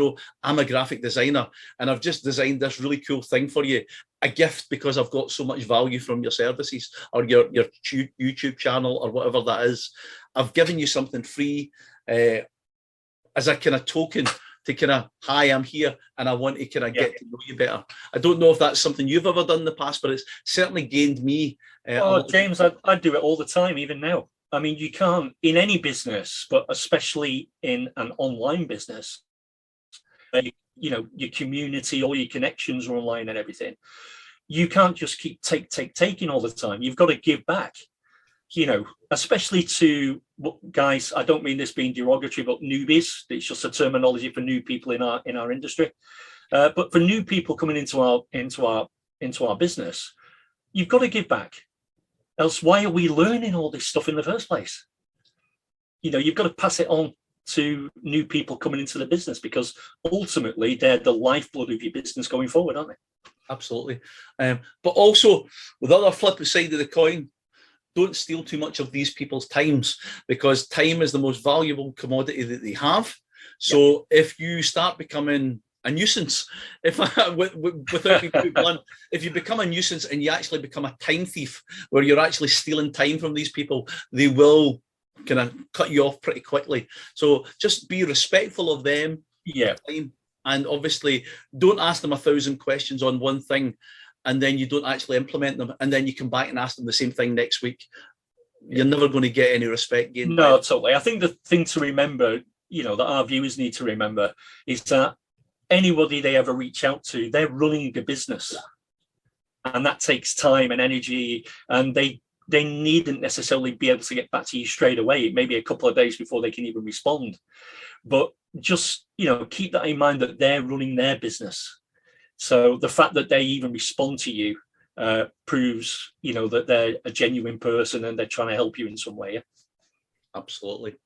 I'm a graphic designer and I've just designed this really cool thing for you, a gift, because I've got so much value from your services or your YouTube channel or whatever that is. I've given you something free as a kind of token to kind of, hi, I'm here and I want to kind of get to know you better. I don't know if that's something you've ever done in the past, but it's certainly gained me. James, I do it all the time, even now. I mean, you can't, in any business, but especially in an online business, your community, all your connections are online and everything. You can't just keep taking all the time. You've got to give back. Especially to guys, I don't mean this being derogatory, but newbies. It's just a terminology for new people in our industry. But for new people coming into our business, you've got to give back. Else, why are we learning all this stuff in the first place? You've got to pass it on to new people coming into the business, because ultimately they're the lifeblood of your business going forward, aren't they? Absolutely. But also, with the other flip side of the coin, don't steal too much of these people's times, because time is the most valuable commodity that they have. So if you start becoming a nuisance, without being too blunt, if you become a nuisance and you actually become a time thief, where you're actually stealing time from these people, they will kind of cut you off pretty quickly. So just be respectful of them. Time, and obviously don't ask them 1,000 questions on one thing and then you don't actually implement them, and then you come back and ask them the same thing next week. You're never going to get any respect gained. No, totally. I think the thing to remember, that our viewers need to remember, is that anybody they ever reach out to, they're running a business. And that takes time and energy, and they needn't necessarily be able to get back to you straight away. It may be a couple of days before they can even respond. But just, keep that in mind, that they're running their business. So the fact that they even respond to you proves, that they're a genuine person and they're trying to help you in some way. Yeah? Absolutely.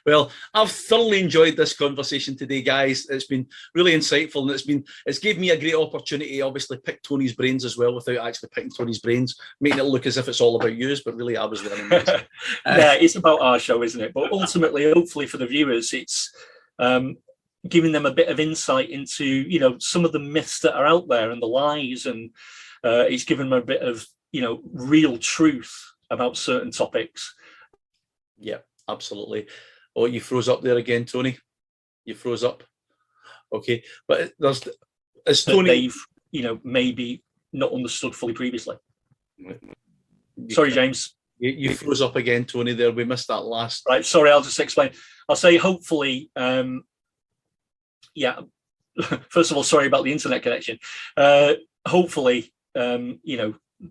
Well, I've thoroughly enjoyed this conversation today, guys. It's been really insightful, and it's gave me a great opportunity, obviously, pick Tony's brains as well, without actually picking Tony's brains, making it look as if it's all about yours, but really I was learning this. Yeah, it's about our show, isn't it? But ultimately, hopefully for the viewers, it's giving them a bit of insight into, some of the myths that are out there and the lies, and it's given them a bit of, real truth about certain topics. Yeah, absolutely. Oh, you froze up there again, Tony. You froze up. Okay, but is Tony, they've, maybe not understood fully previously. Sorry, James. You froze up again, Tony. There, we missed that last. Right. Sorry, I'll just explain. I'll say hopefully. First of all, sorry about the internet connection. Hopefully,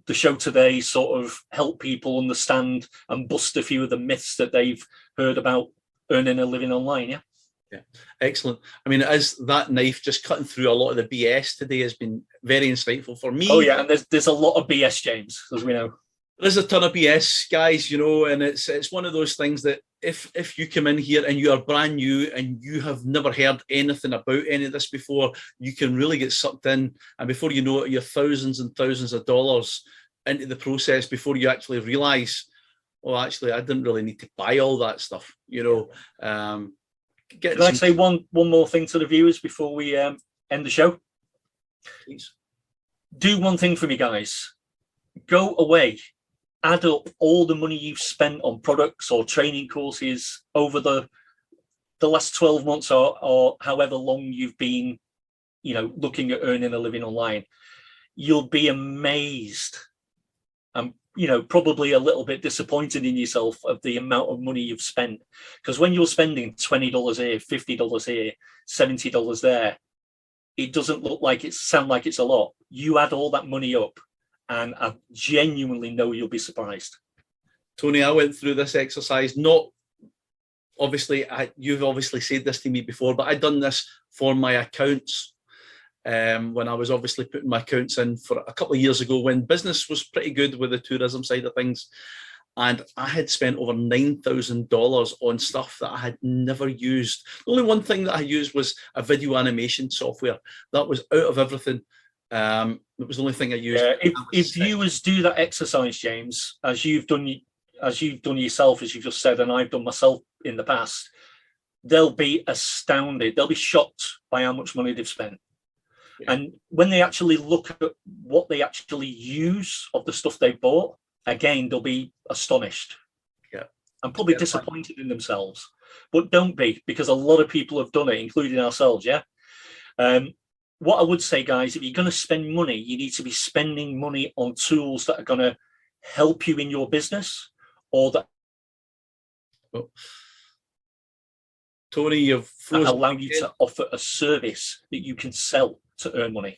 the show today sort of help people understand and bust a few of the myths that they've heard about earning a living online. Yeah, excellent. I mean, as that knife just cutting through a lot of the BS today has been very insightful for me. Oh yeah, and there's a lot of BS, James, as we know. There's a ton of BS, guys, and it's one of those things that if you come in here and you are brand new and you have never heard anything about any of this before, you can really get sucked in, and before you know it, you're thousands and thousands of dollars into the process before you actually realize, well, actually, I didn't really need to buy all that stuff. Can I say one more thing to the viewers before we end the show? Please. Do one thing for me, guys. Go away. Add up all the money you've spent on products or training courses over the last 12 months or however long you've been, looking at earning a living online. You'll be amazed and, probably a little bit disappointed in yourself of the amount of money you've spent. Because when you're spending $20 here, $50 here, $70 there, it doesn't sound like it's a lot. You add all that money up, and I genuinely know you'll be surprised. Tony, I went through this exercise, not obviously, you've obviously said this to me before, but I'd done this for my accounts when I was obviously putting my accounts in for a couple of years ago when business was pretty good with the tourism side of things. and I had spent over $9,000 on stuff that I had never used. The only one thing that I used was a video animation software. That was out of everything. It was the only thing I used. Yeah, if viewers do that exercise, James, as you've done yourself, as you've just said, and I've done myself in the past, they'll be astounded. They'll be shocked by how much money they've spent. Yeah. And when they actually look at what they actually use of the stuff they bought, again, they'll be astonished. Yeah. And probably disappointed in themselves. But don't be, because a lot of people have done it, including ourselves, yeah? What I would say, guys, if you're going to spend money, you need to be spending money on tools that are going to help you in your business, or that Tony, you've allow you to offer a service that you can sell to earn money.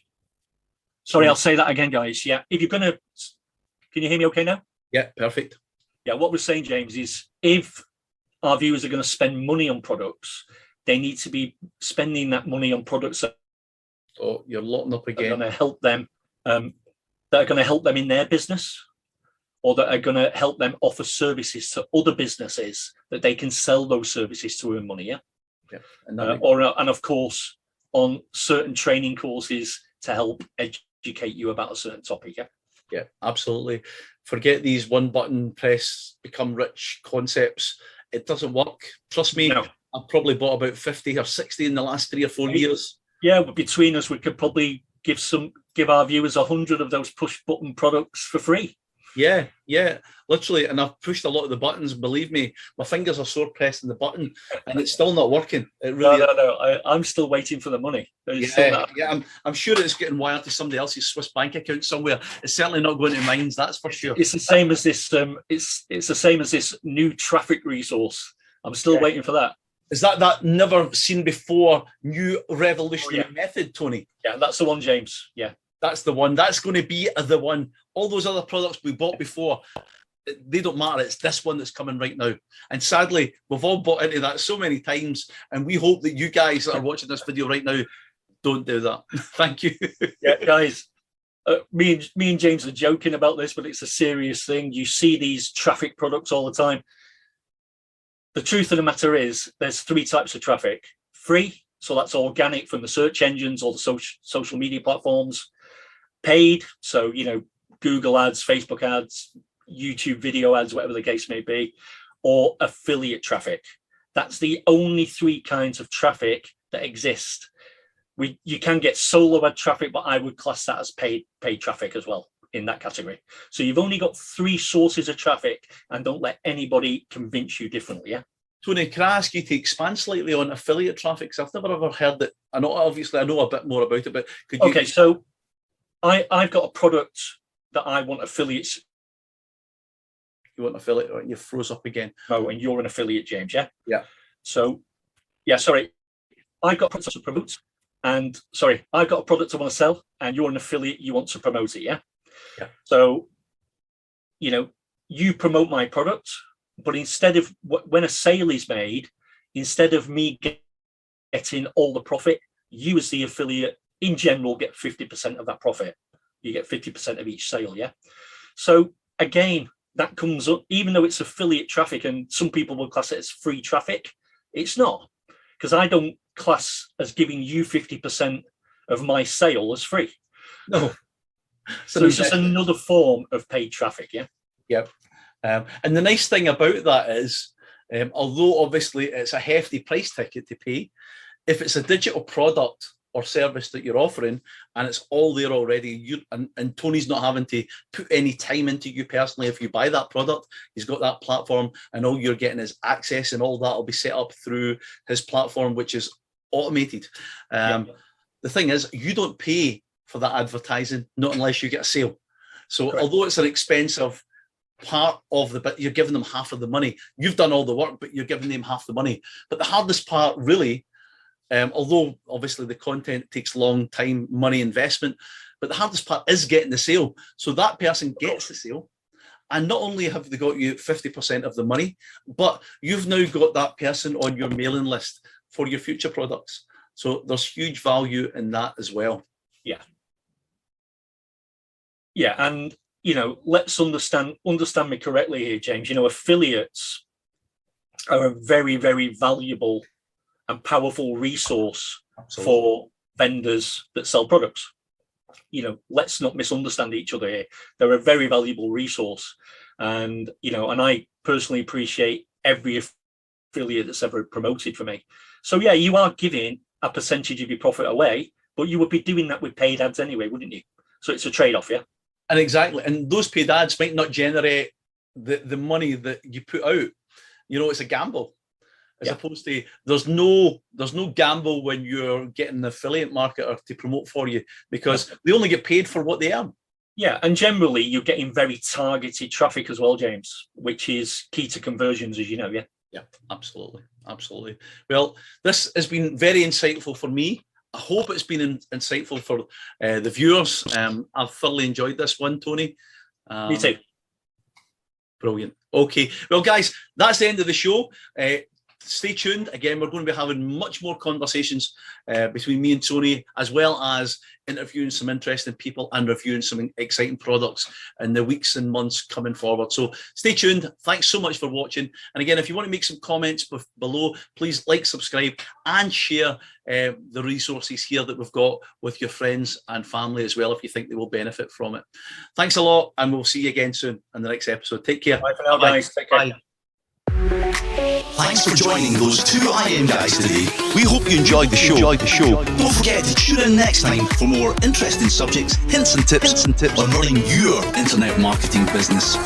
Sorry, I'll say that again, guys. Yeah, if you're going to, can you hear me okay now? Yeah, perfect. Yeah, what we're saying, James, is if our viewers are going to spend money on products, they need to be spending that money on products that you're locking up again. Are going to help them, that are going to help them in their business, or that are going to help them offer services to other businesses that they can sell those services to earn money. Yeah. Yeah. And of course, on certain training courses to help educate you about a certain topic. Yeah. Yeah, absolutely. Forget these one button press, become rich concepts. It doesn't work. Trust me. No. I've probably bought about 50 or 60 in the last 3 or 4 years. Yeah, but between us, we could probably give our viewers 100 of those push button products for free. Yeah, literally. And I've pushed a lot of the buttons. Believe me, my fingers are sore pressing the button, and it's still not working. It really no. I'm still waiting for the money. I'm sure it's getting wired to somebody else's Swiss bank account somewhere. It's certainly not going to mine. That's for sure. It's the same as this. It's the same as this new traffic resource. I'm still waiting for that. Is that never seen before new revolutionary method, Tony? Yeah, that's the one, James. Yeah. That's the one. That's going to be the one. All those other products we bought before, they don't matter. It's this one that's coming right now. And sadly, we've all bought into that so many times. And we hope that you guys that are watching this video right now don't do that. Thank you. Yeah, guys. Me and James are joking about this, but it's a serious thing. You see these traffic products all the time. The truth of the matter is there's 3 types of traffic. Free, so that's organic from the search engines or the social media platforms. Paid, so Google ads, Facebook ads, YouTube video ads, whatever the case may be, or affiliate traffic. That's the only 3 kinds of traffic that exist. You can get solo ad traffic, but I would class that as paid traffic as well in that category. So you've only got 3 sources of traffic, and don't let anybody convince you differently. Yeah. Tony, can I ask you to expand slightly on affiliate traffic? Because I've never ever heard that. I know a bit more about it, but could you? Okay, so I've got a product that I want affiliates. You want affiliate? Right? You froze up again. Oh, and you're an affiliate, James, yeah? Yeah. So, sorry. I've got a product to promote, and I've got a product I want to sell, and you're an affiliate, you want to promote it, yeah? Yeah. So, you promote my product, but instead of, when a sale is made, instead of me getting all the profit, you as the affiliate, in general, get 50% of that profit. You get 50% of each sale, yeah? So again, that comes up, even though it's affiliate traffic, and some people will class it as free traffic, it's not, because I don't class as giving you 50% of my sale as free. No. So it's just another form of paid traffic, yeah? Yep. And the nice thing about that is, although obviously it's a hefty price ticket to pay, if it's a digital product or service that you're offering and it's all there already, and Tony's not having to put any time into you personally. If you buy that product, he's got that platform, and all you're getting is access, and all that will be set up through his platform, which is automated. The thing is, you don't pay for that advertising, not unless you get a sale. So correct. Although it's an expensive part of but you're giving them half of the money. You've done all the work, but you're giving them half the money. But the hardest part really, although obviously the content takes long time, money, investment, but the hardest part is getting the sale. So that person gets the sale, and not only have they got you 50% of the money, but you've now got that person on your mailing list for your future products. So there's huge value in that as well. Yeah. Yeah, and let's understand me correctly here, James. Affiliates are a very, very valuable and powerful resource for vendors that sell products. Let's not misunderstand each other here. They're a very valuable resource. And, and I personally appreciate every affiliate that's ever promoted for me. So yeah, you are giving a percentage of your profit away, but you would be doing that with paid ads anyway, wouldn't you? So it's a trade-off, yeah? And exactly. And those paid ads might not generate the money that you put out. It's a gamble. As opposed to there's no gamble when you're getting an affiliate marketer to promote for you, because they only get paid for what they earn. Yeah, and generally you're getting very targeted traffic as well, James, which is key to conversions, as you know. Yeah, absolutely. Well, this has been very insightful for me. I hope it's been insightful for the viewers. I've thoroughly enjoyed this one, Tony. Me too. Brilliant. Okay, well, guys, that's the end of the show. Stay tuned. Again, we're going to be having much more conversations between me and Tony, as well as interviewing some interesting people and reviewing some exciting products in the weeks and months coming forward. So stay tuned. Thanks so much for watching. And again, if you want to make some comments below, please like, subscribe, and share the resources here that we've got with your friends and family as well, if you think they will benefit from it. Thanks a lot, and we'll see you again soon in the next episode. Take care. Bye for now, guys. Take care. Bye. Thanks for joining those two IM guys today. We hope you enjoyed the show. Don't forget to tune in next time for more interesting subjects, hints and tips on running your internet marketing business.